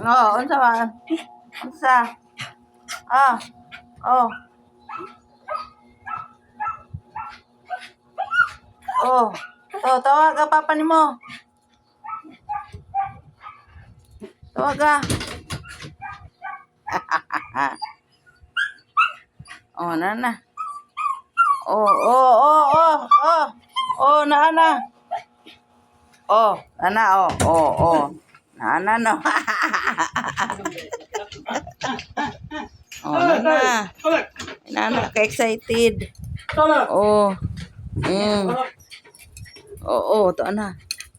Oh, unsa man? Unsa? Ah. Oh. Oh. Tawag ka papa nimo. Tawag ka. Oh, nana. Oh, nana. Oh, nana, oh. Nana, no. Oh, nana. Nana, ka-excited. Oh. To na.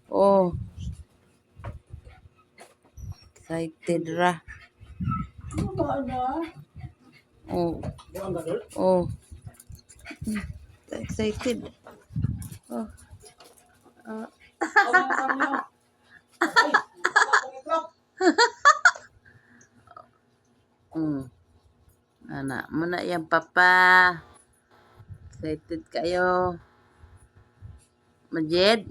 Oh. Excited ra. Oh. Excited. Oh. Anak mo na yan, papa. Excited kayo. Majid?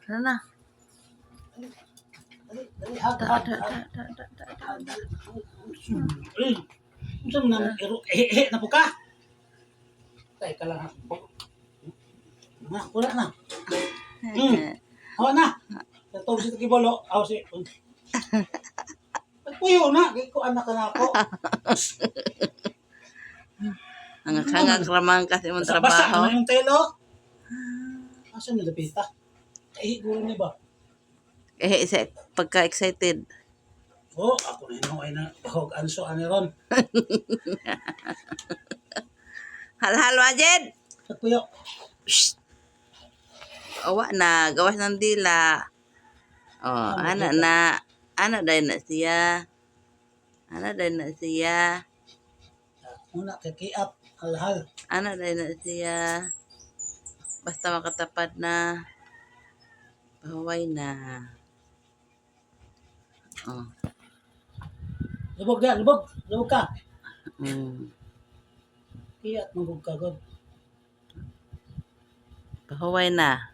Sana. Unsa man ehe na po ka? Tay ka lang po. Wala na. Hawa na. Tatawag si Kibolo. Aw si. Puyo na, kay ko anak na ako. Hangak ramang kasi mong Basa trabaho. na yung telo. Asa na lapita? Eh, guro niya ba? Pagka-excited. Oh, ako na yun ay na hog anso ani ron. Hal-hal, Majid! Puyo. Awa na, gawas ng dila. Oh, anak na. Anak dahil na siya. Muna kikiap hal-hal. Anak dahil na siya. Basta makatapat na. Pahuway na. Oh. Lubog ka. Kiyat magug ka god. Pahuway na.